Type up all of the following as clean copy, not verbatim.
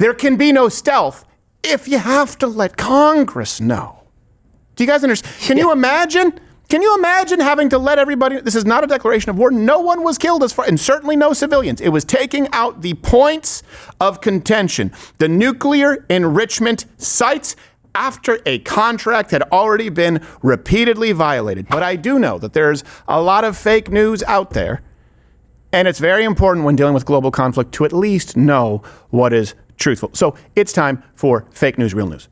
There can be no stealth if you have to let Congress know. Do you guys understand? Can you imagine? Can you imagine having to let everybody? This is not a declaration of war. No one was killed as far, and certainly no civilians. It was taking out the points of contention, the nuclear enrichment sites, after a contract had already been repeatedly violated. But I do know that there's a lot of fake news out there, and it's very important when dealing with global conflict to at least know what is truthful. So it's time for Fake News, Real News.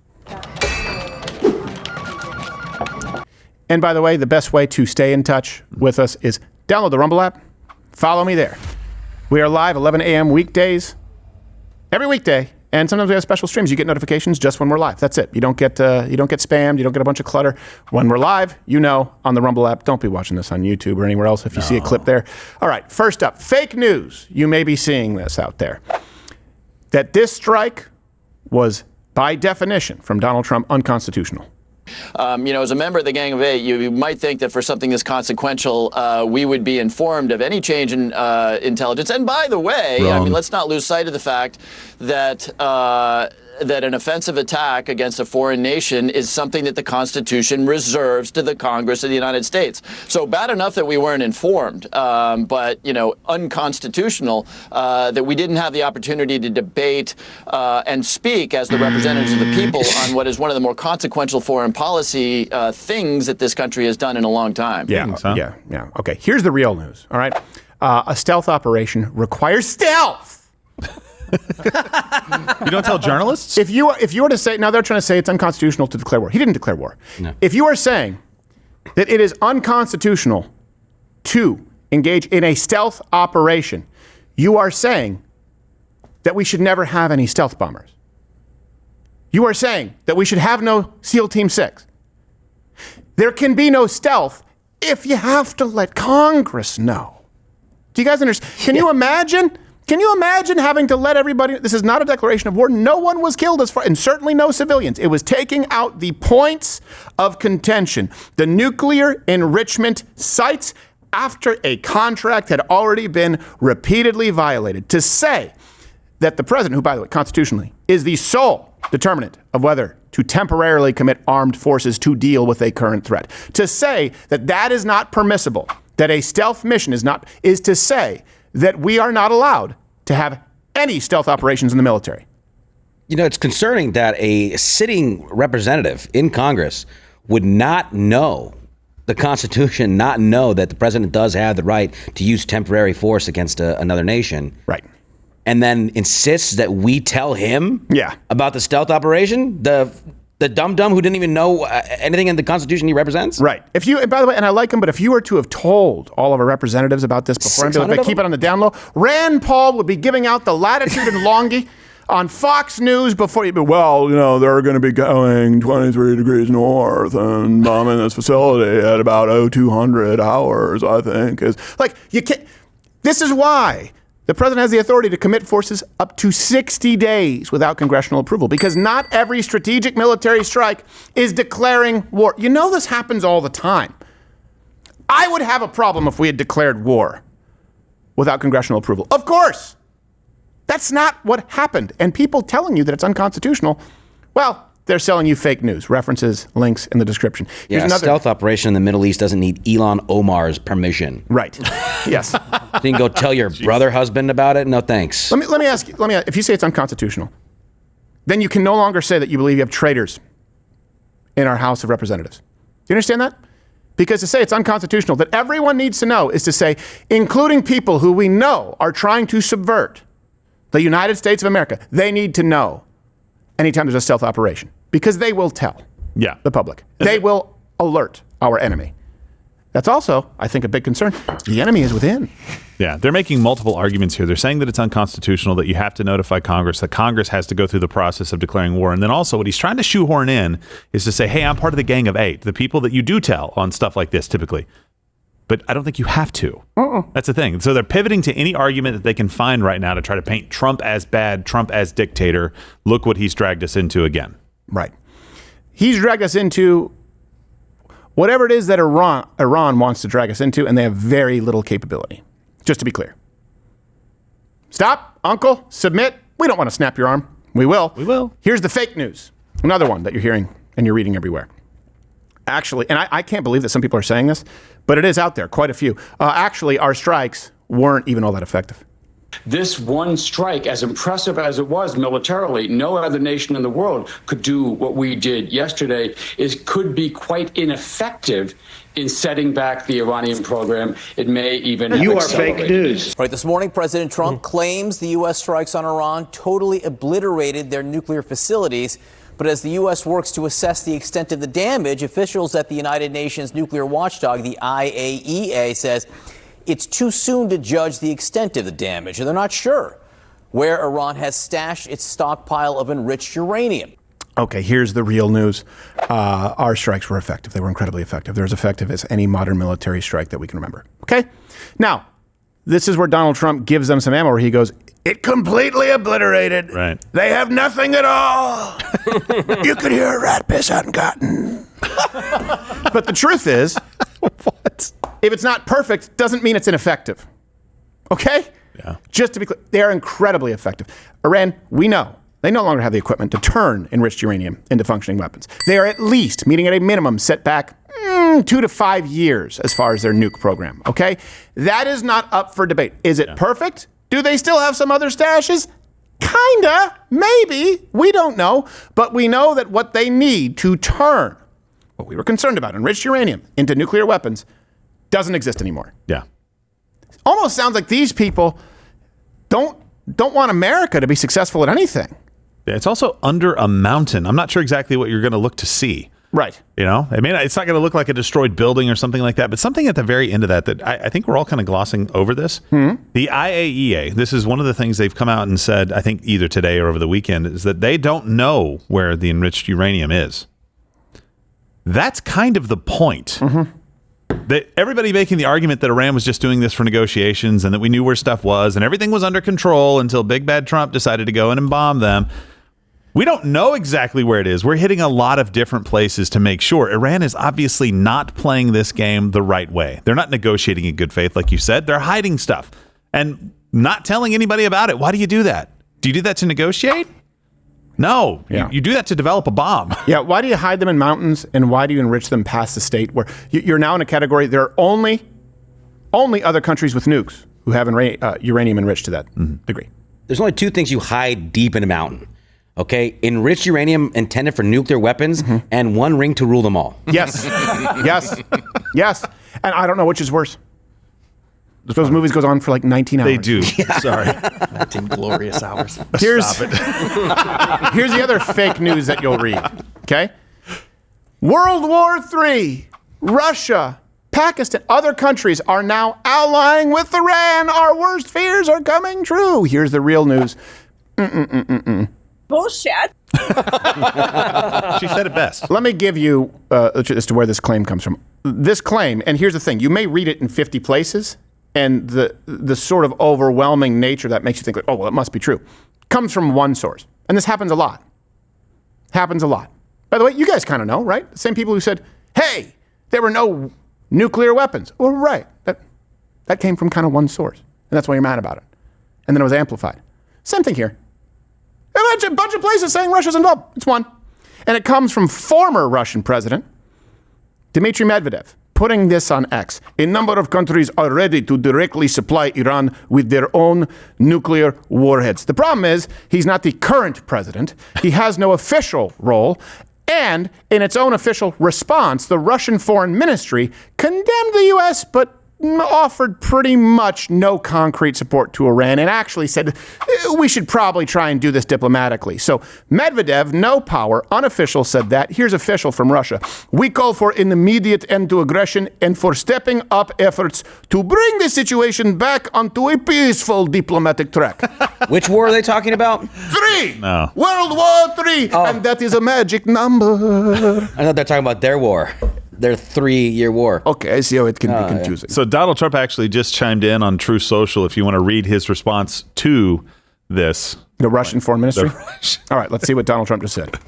And by the way, the best way to stay in touch with us is download the Rumble app. Follow me there. We are live 11 a.m. weekdays, every weekday. And sometimes we have special streams. You get notifications just when we're live. That's it. You don't get spammed. You don't get a bunch of clutter. When we're live, on the Rumble app. Don't be watching this on YouTube or anywhere else if you see a clip there. All right, first up, fake news. You may be seeing this out there. That this strike was, by definition, from Donald Trump, unconstitutional. As a member of the Gang of Eight, you might think that for something this consequential, we would be informed of any change in intelligence. And by the way, let's not lose sight of the fact that that an offensive attack against a foreign nation is something that the Constitution reserves to the Congress of the United States. So bad enough that we weren't informed, but unconstitutional that we didn't have the opportunity to debate and speak as the representatives of the people on what is one of the more consequential foreign policy things that this country has done in a long time. Yeah. Okay, here's the real news, all right? A stealth operation requires stealth. You don't tell journalists? If you were to say, now they're trying to say it's unconstitutional to declare war. He didn't declare war. No. If you are saying that it is unconstitutional to engage in a stealth operation, you are saying that we should never have any stealth bombers. You are saying that we should have no SEAL Team 6. There can be no stealth if you have to let Congress know. Do you guys understand? Can you imagine? Can you imagine having to let everybody? This is not a declaration of war. No one was killed as far, and certainly no civilians. It was taking out the points of contention, the nuclear enrichment sites, after a contract had already been repeatedly violated. To say that the president, who, by the way, constitutionally, is the sole determinant of whether to temporarily commit armed forces to deal with a current threat. To say that that is not permissible, that a stealth mission is to say that we are not allowed to have any stealth operations in the military. It's concerning that a sitting representative in Congress would not know the Constitution, not know that the president does have the right to use temporary force against another nation. Right. And then insists that we tell him about the stealth operation? The dum-dum who didn't even know anything in the Constitution he represents? Right. And by the way, and I like him, but if you were to have told all of our representatives about this before, and be like, keep it on the down low, Rand Paul would be giving out the latitude and longitude on Fox News before they're going to be going 23 degrees north and bombing this facility at about 200 hours, I think. You can't. This is why the president has the authority to commit forces up to 60 days without congressional approval, because not every strategic military strike is declaring war. This happens all the time. I would have a problem if we had declared war without congressional approval. Of course. That's not what happened. And people telling you that it's unconstitutional, well, they're selling you fake news. References, links in the description. Here's another stealth operation in the Middle East doesn't need Ilhan Omar's permission. Right. Yes. You can go tell your brother husband about it? No, thanks. Let me ask you, if you say it's unconstitutional, then you can no longer say that you believe you have traitors in our House of Representatives. Do you understand that? Because to say it's unconstitutional, that everyone needs to know, is to say, including people who we know are trying to subvert the United States of America, they need to know anytime there's a stealth operation, because they will tell the public. They will alert our enemy. That's also, I think, a big concern. The enemy is within. Yeah, they're making multiple arguments here. They're saying that it's unconstitutional, that you have to notify Congress, that Congress has to go through the process of declaring war. And then also what he's trying to shoehorn in is to say, hey, I'm part of the Gang of Eight, the people that you do tell on stuff like this typically. But I don't think you have to. That's the thing. So they're pivoting to any argument that they can find right now to try to paint Trump as bad, Trump as dictator. Look what he's dragged us into again. Right. He's dragged us into whatever it is that Iran wants to drag us into, and they have very little capability. Just to be clear. Stop, uncle, submit. We don't want to snap your arm. We will. We will. Here's the fake news. Another one that you're hearing and you're reading everywhere. Actually, and I can't believe that some people are saying this, but it is out there, quite a few. Actually, our strikes weren't even all that effective. This one strike, as impressive as it was militarily, no other nation in the world could do what we did yesterday, could be quite ineffective in setting back the Iranian program. It may even have accelerated. Fake news. Right, this morning, President Trump claims the U.S. strikes on Iran totally obliterated their nuclear facilities. But as the U.S. works to assess the extent of the damage, officials at the United Nations nuclear watchdog, the IAEA, says it's too soon to judge the extent of the damage, and they're not sure where Iran has stashed its stockpile of enriched uranium. Okay, here's the real news. Our strikes were effective. They were incredibly effective. They're as effective as any modern military strike that we can remember. Okay? Now, this is where Donald Trump gives them some ammo where he goes, it completely obliterated. Right. They have nothing at all. You could hear a rat piss out in cotton. But the truth is, What? if it's not perfect, doesn't mean it's ineffective. Okay? Yeah. Just to be clear, they are incredibly effective. Iran, we know, they no longer have the equipment to turn enriched uranium into functioning weapons. They are at least, meaning at a minimum, set back 2 to 5 years as far as their nuke program. Okay? That is not up for debate. Is it perfect? Do they still have some other stashes? Kinda, maybe. We don't know. But we know that what they need to turn what we were concerned about, enriched uranium, into nuclear weapons, doesn't exist anymore. Yeah. Almost sounds like these people don't want America to be successful at anything. Yeah, it's also under a mountain. I'm not sure exactly what you're going to look to see. Right. You know, I mean, it's not going to look like a destroyed building or something like that, but something at the very end of that I think we're all kind of glossing over this. The IAEA, this is one of the things they've come out and said, I think either today or over the weekend, is that they don't know where the enriched uranium is. That's kind of the point. That everybody making the argument that Iran was just doing this for negotiations and that we knew where stuff was and everything was under control until Big Bad Trump decided to go in and bomb them. We don't know exactly where it is. We're hitting a lot of different places to make sure. Iran is obviously not playing this game the right way. They're not negotiating in good faith, like you said. They're hiding stuff and not telling anybody about it. Why do you do that? Do you do that to negotiate? No. Yeah. You do that to develop a bomb. Yeah. Why do you hide them in mountains and why do you enrich them past the state where you're now in a category? There are only other countries with nukes who have uranium enriched to that degree. There's only two things you hide deep in a mountain. Okay, enriched uranium intended for nuclear weapons and one ring to rule them all. Yes. Yes. And I don't know which is worse. Those movies goes on for like 19 hours. They do. Sorry. 19 glorious hours. Here's the other fake news that you'll read. Okay? World War III, Russia, Pakistan, other countries are now allying with Iran. Our worst fears are coming true. Here's the real news. Bullshit. She said it best. Let me give you as to where this claim comes from. This claim, and here's the thing, you may read it in 50 places, and the sort of overwhelming nature that makes you think, like, oh, well, it must be true, comes from one source. And this happens a lot. Happens a lot. By the way, you guys kind of know, right? The same people who said, hey, there were no nuclear weapons. Well, right. That came from kind of one source. And that's why you're mad about it. And then it was amplified. Same thing here. A bunch of places saying Russia's involved. It's one. And it comes from former Russian President Dmitry Medvedev, putting this on X. A number of countries are ready to directly supply Iran with their own nuclear warheads. The problem is he's not the current president. He has no official role. And in its own official response, the Russian Foreign Ministry condemned the U.S., but offered pretty much no concrete support to Iran and actually said we should probably try and do this diplomatically. So Medvedev, no power, unofficial, said that. Here's official from Russia. We call for an immediate end to aggression and for stepping up efforts to bring the situation back onto a peaceful diplomatic track. Which war are they talking about? 3! No. World War III! Oh. And that is a magic number. I thought they're talking about their war. Their 3-year war. Okay, I see how it can be confusing. So Donald Trump actually just chimed in on True Social. If you want to read his response to this. The Russian Foreign Ministry? All right, let's see what Donald Trump just said.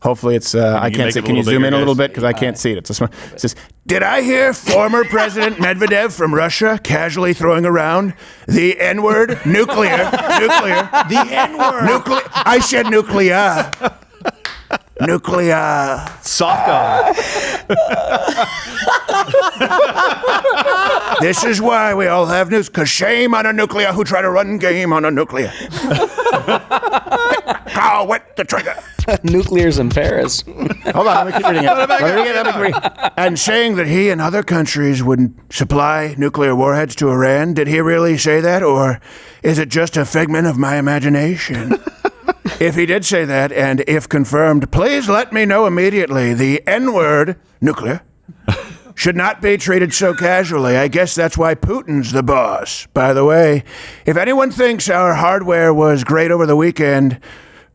Hopefully it's, I you can't make see. it a Can you little zoom bigger, in a little guys? bit? Because I can't see it. It says, did I hear former President Medvedev from Russia casually throwing around the N-word? Nuclear. The N-word. Nuclear. I said nuclear. Nuclear. Soft on. This is why we all have news. Because shame on a nuclear who try to run game on a nuclear. I'll wet the trigger. Nuclear's in Paris. Hold on, let me keep reading it. Let me read. And saying that he and other countries would supply nuclear warheads to Iran, did he really say that, or is it just a figment of my imagination? If he did say that, and if confirmed, please let me know immediately. The N-word, nuclear, should not be treated so casually. I guess that's why Putin's the boss. By the way, if anyone thinks our hardware was great over the weekend,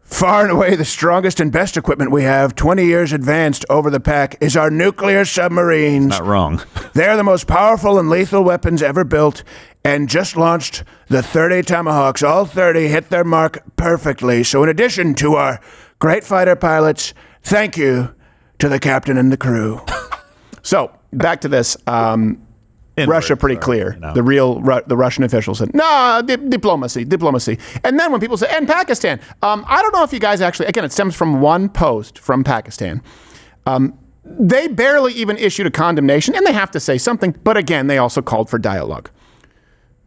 far and away the strongest and best equipment we have, 20 years advanced over the pack, is our nuclear submarines. Not wrong. They're the most powerful and lethal weapons ever built, and just launched the 30 Tomahawks. All 30 hit their mark perfectly. So in addition to our great fighter pilots, thank you to the captain and the crew. So back to this. Russia pretty clear. You know. The Russian officials said, no, diplomacy. And then when people say, and Pakistan, I don't know if you guys actually, again, it stems from one post from Pakistan. They barely even issued a condemnation, and they have to say something. But again, they also called for dialogue.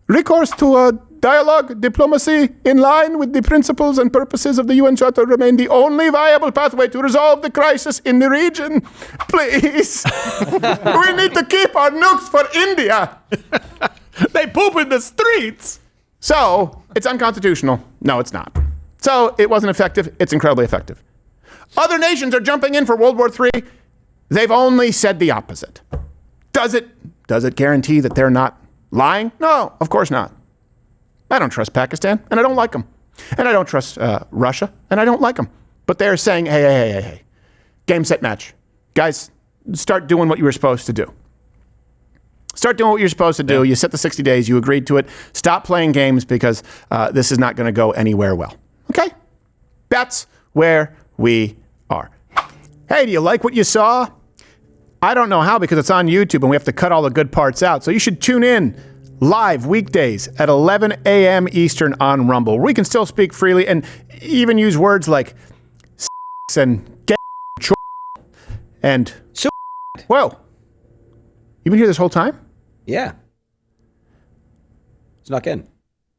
Recourse to dialogue, diplomacy, in line with the principles and purposes of the UN Charter, remain the only viable pathway to resolve the crisis in the region. Please. We need to keep our nukes for India. They poop in the streets. So, it's unconstitutional. No, it's not. So, it wasn't effective. It's incredibly effective. Other nations are jumping in for World War III. They've only said the opposite. Does it guarantee that they're not lying? No, of course not. I don't trust Pakistan, and I don't like them. And I don't trust Russia, and I don't like them. But they're saying, hey, game, set, match. Guys, start doing what you were supposed to do. Start doing what you're supposed to do. Yeah. You set the 60 days. You agreed to it. Stop playing games because this is not going to go anywhere well. Okay? That's where we are. Hey, do you like what you saw? I don't know how because it's on YouTube and we have to cut all the good parts out. So you should tune in live weekdays at 11 a.m. Eastern on Rumble. We can still speak freely and even use words like and gay and whoa. You've been here this whole time? Yeah. Snuck in.